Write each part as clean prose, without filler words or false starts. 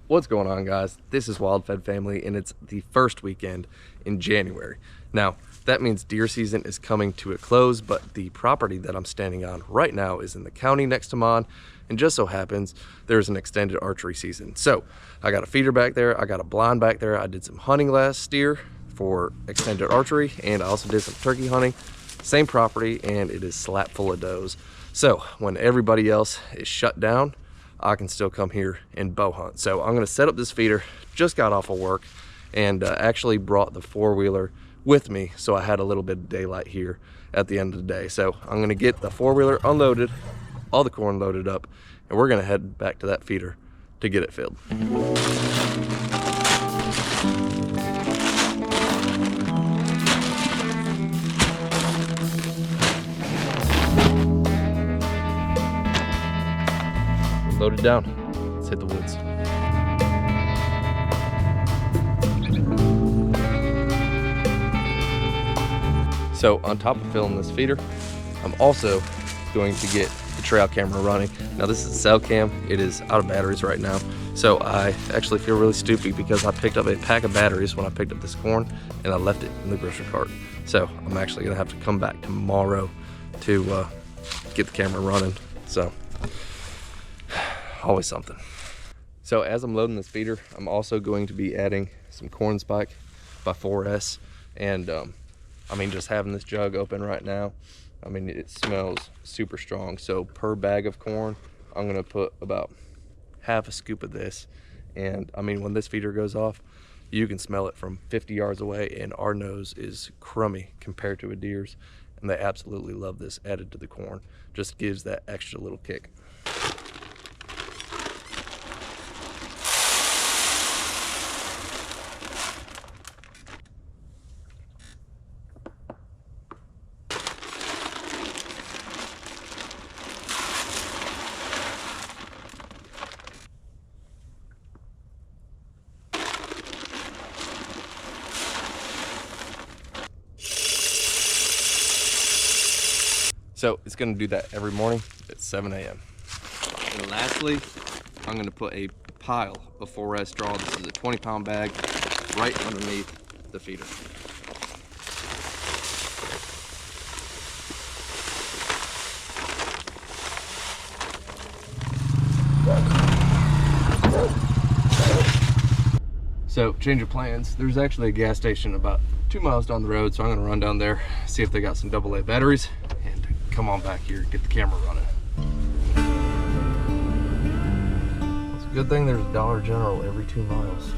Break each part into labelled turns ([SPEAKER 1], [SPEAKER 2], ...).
[SPEAKER 1] What's going on, guys? This is Wild Fed Family, and it's the first weekend in January. Now, that means deer season is coming to a close, but the property that I'm standing on right now is in the county next to mine, and just so happens there's an extended archery season. So I got a feeder back there, I got a blind back there. I did some hunting last year for extended archery, and I also did some turkey hunting. Same property, and it is slap full of does. So when everybody else is shut down, I can still come here and bow hunt. So I'm gonna set up this feeder. Just got off of work and actually brought the four-wheeler with me, so I had a little bit of daylight here at the end of the day. So I'm gonna get the four-wheeler unloaded, all the corn loaded up, and we're gonna head back to that feeder to get it filled. Loaded down. Let's hit the woods. So on top of filling this feeder, I'm also going to get the trail camera running. Now this is a cell cam. It is out of batteries right now. So I actually feel really stupid because I picked up a pack of batteries when I picked up this corn and I left it in the grocery cart. So I'm actually gonna have to come back tomorrow to get the camera running. So always something. So as I'm loading this feeder, I'm also going to be adding some corn spike by 4S. And I mean, just having this jug open right now, I mean, it smells super strong. So per bag of corn, I'm gonna put about half a scoop of this. And I mean, when this feeder goes off, you can smell it from 50 yards away, and our nose is crummy compared to a deer's. And they absolutely love this added to the corn. Just gives that extra little kick. So it's gonna do that every morning at 7 a.m. And lastly, I'm gonna put a pile of 4S straw. This is a 20-pound bag right underneath the feeder. So change of plans. There's actually a gas station about 2 miles down the road, so I'm gonna run down there, see if they got some AA batteries, and come on back here, get the camera running. It's a good thing there's a Dollar General every 2 miles.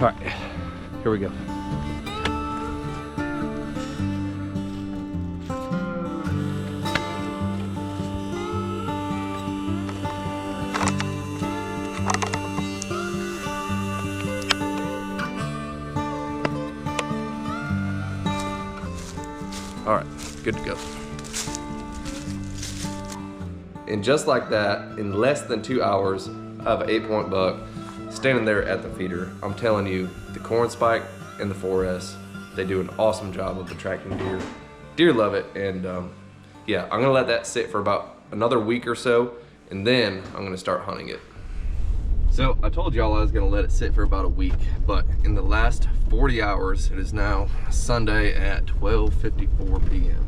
[SPEAKER 1] All right, here we go. All right, good to go. And just like that, in less than 2 hours, I have an 8-point buck standing there at the feeder. I'm telling you, the corn spike and the 4S, they do an awesome job of attracting deer. Deer love it, and yeah, I'm gonna let that sit for about another week or so, and then I'm gonna start hunting it. So I told y'all I was gonna let it sit for about a week, but in the last 40 hours, it is now Sunday at 12:54 p.m.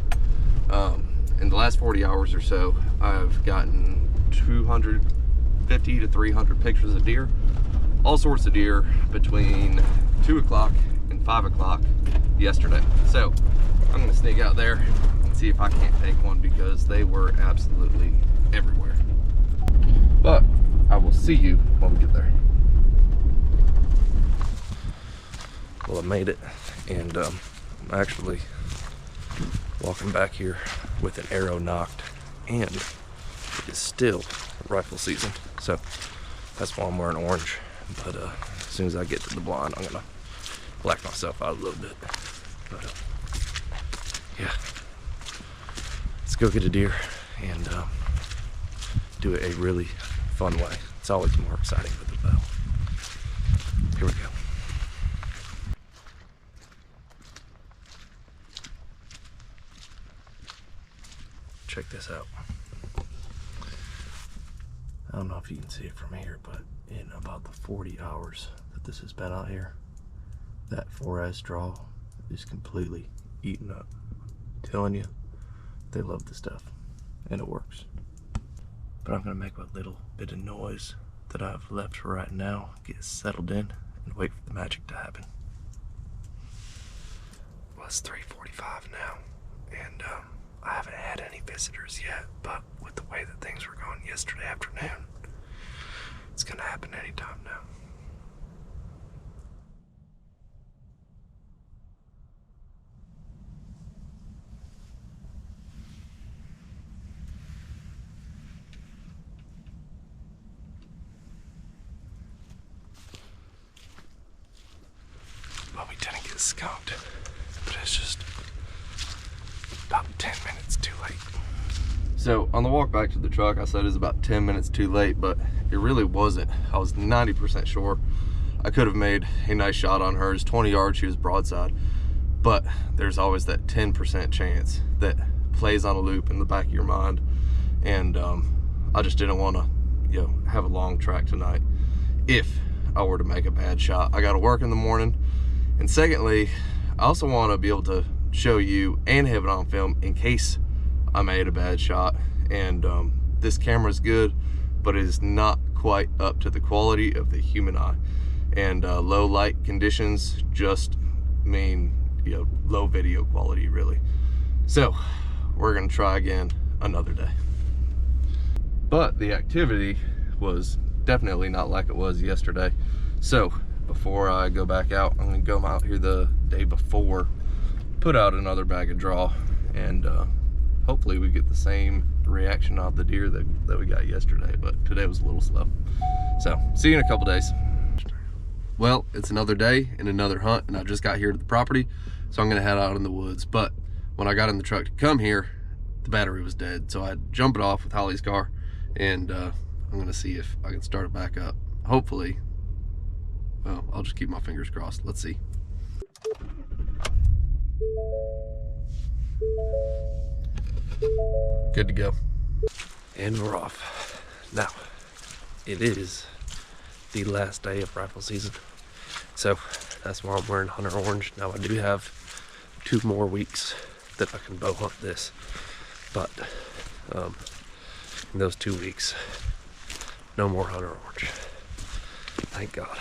[SPEAKER 1] In the last 40 hours or so, I've gotten 250 to 300 pictures of deer, all sorts of deer between 2 o'clock and 5 o'clock yesterday. So I'm gonna sneak out there and see if I can't take one, because they were absolutely everywhere. But I will see you when we get there. Well, I made it, and I'm actually walking back here with an arrow knocked, and it is still rifle season. So that's why I'm wearing orange. But as soon as I get to the blind, I'm gonna black myself out a little bit. But yeah, let's go get a deer and do it a really fun way. It's always more exciting with the bow. Here we go. Check that
[SPEAKER 2] this out. I don't know if you can see it from here, but in about the 40 hours that this has been out here, that 4S draw is completely eaten up. I'm telling you, they love the stuff, and it works. But I'm gonna make what little bit of noise that I've left for right now get settled in and wait for the magic to happen. Well, it's 3:45 now, and I haven't had any visitors yet, but with the way that things were going yesterday afternoon, it's gonna happen anytime now. Well, we didn't get skunked, but it's just about 10 minutes too late.
[SPEAKER 1] So on the walk back to the truck, I said it was about 10 minutes too late, but it really wasn't. I was 90% sure I could have made a nice shot on hers. 20 yards, she was broadside. But there's always that 10% chance that plays on a loop in the back of your mind. And I just didn't want to, have a long track tonight if I were to make a bad shot. I got to work in the morning. And secondly, I also want to be able to show you and have it on film in case I made a bad shot. And this camera is good, but it is not quite up to the quality of the human eye. And low light conditions just mean, low video quality, really. So we're gonna try again another day. But the activity was definitely not like it was yesterday. So before I go back out, I'm gonna go out here the day before, put out another bag of draw, and hopefully we get the same reaction of the deer that we got yesterday, but today was a little slow. So see you in a couple days. Well, it's another day and another hunt, and I just got here to the property, so I'm gonna head out in the woods. But when I got in the truck to come here, the battery was dead, so I jump it off with Holly's car, and I'm gonna see if I can start it back up. Hopefully, well, I'll just keep my fingers crossed. Let's see. Good to go.
[SPEAKER 2] And we're off. Now, it is the last day of rifle season, so that's why I'm wearing hunter orange. Now, I do have 2 more weeks that I can bow hunt this, but in those 2 weeks, no more hunter orange. Thank God.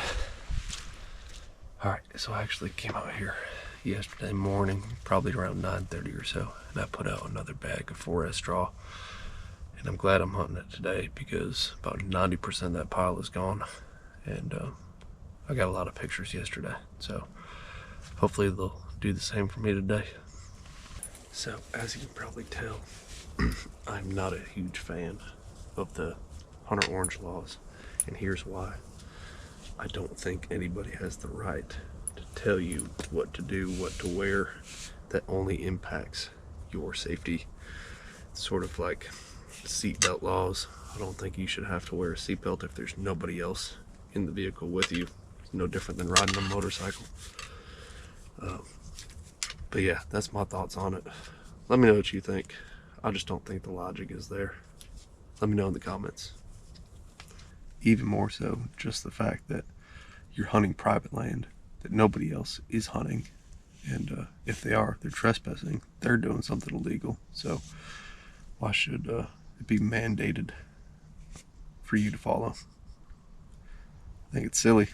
[SPEAKER 2] All right, so I actually came out here yesterday morning, probably around 9:30 or so, and I put out another bag of 4S draw, and I'm glad I'm hunting it today because about 90% of that pile is gone, and I got a lot of pictures yesterday, so hopefully they'll do the same for me today. So as you can probably tell, I'm not a huge fan of the hunter orange laws, and here's why. I don't think anybody has the right to tell you what to do, what to wear. That only impacts your safety. It's sort of like seatbelt laws. I don't think you should have to wear a seatbelt if there's nobody else in the vehicle with you. It's no different than riding a motorcycle. But yeah, that's my thoughts on it. Let me know what you think. I just don't think the logic is there. Let me know in the comments. Even more so, just the fact that you're hunting private land that nobody else is hunting, and if they are, they're trespassing. They're doing something illegal. So why should it be mandated for you to follow? I think it's silly.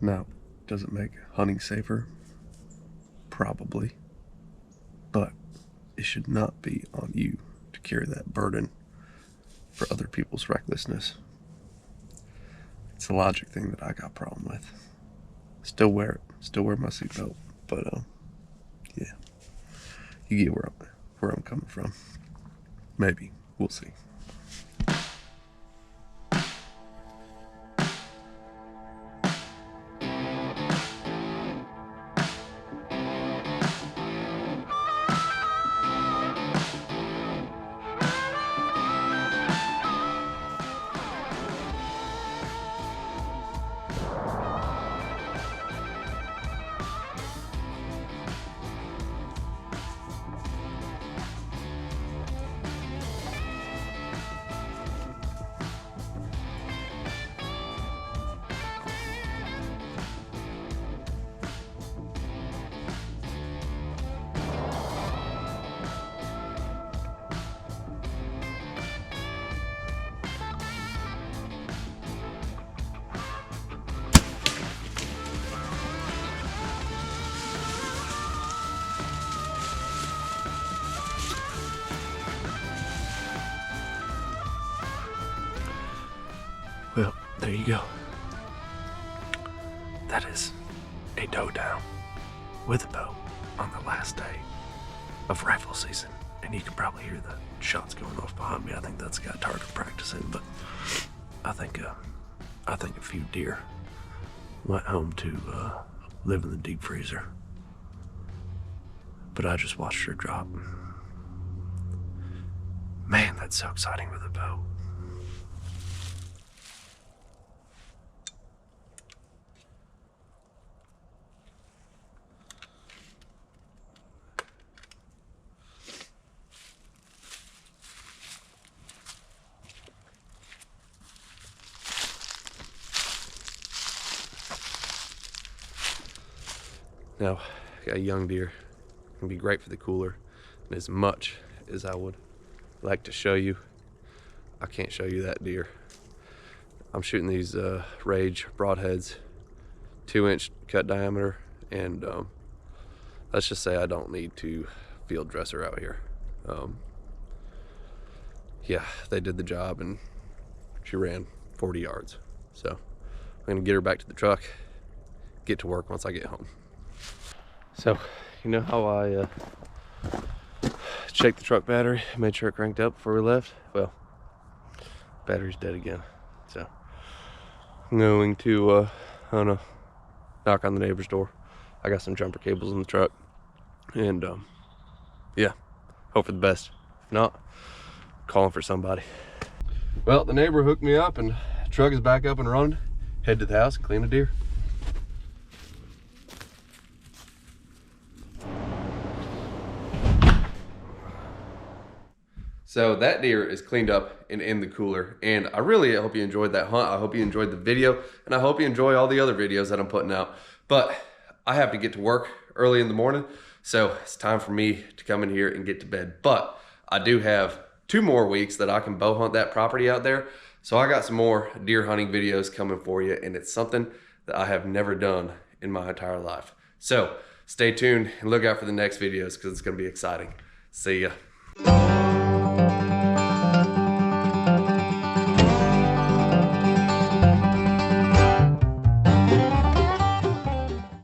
[SPEAKER 2] Now, does it make hunting safer? Probably, but it should not be on you to carry that burden for other people's recklessness. It's a logic thing that I got a problem with. Still wear it, still wear my seatbelt, but yeah, you get where I'm coming from. Maybe, we'll see. Well, there you go. That is a doe down with a bow on the last day of rifle season. And you can probably hear the shots going off behind me. I think that's got target practicing, but I think a few deer went home to live in the deep freezer. But I just watched her drop. Man, that's so exciting with a bow. Now, a young deer can be great for the cooler, and as much as I would like to show you, I can't show you that deer. I'm shooting these Rage broadheads, 2-inch cut diameter, and let's just say I don't need to field dress her out here. Yeah, they did the job, and she ran 40 yards. So I'm gonna get her back to the truck, get to work once I get home. So, you know how I checked the truck battery, made sure it cranked up before we left? Well, battery's dead again. So, I'm going to, I don't know, knock on the neighbor's door. I got some jumper cables in the truck. And, yeah, hope for the best. If not, calling for somebody. Well, the neighbor hooked me up and the truck is back up and running. Head to the house and clean a deer.
[SPEAKER 1] So that deer is cleaned up and in the cooler, and I really hope you enjoyed that hunt. I hope you enjoyed the video, and I hope you enjoy all the other videos that I'm putting out. But I have to get to work early in the morning, so it's time for me to come in here and get to bed. But I do have 2 more weeks that I can bow hunt that property out there. So I got some more deer hunting videos coming for you, and it's something that I have never done in my entire life. So stay tuned and look out for the next videos because it's going to be exciting. See ya.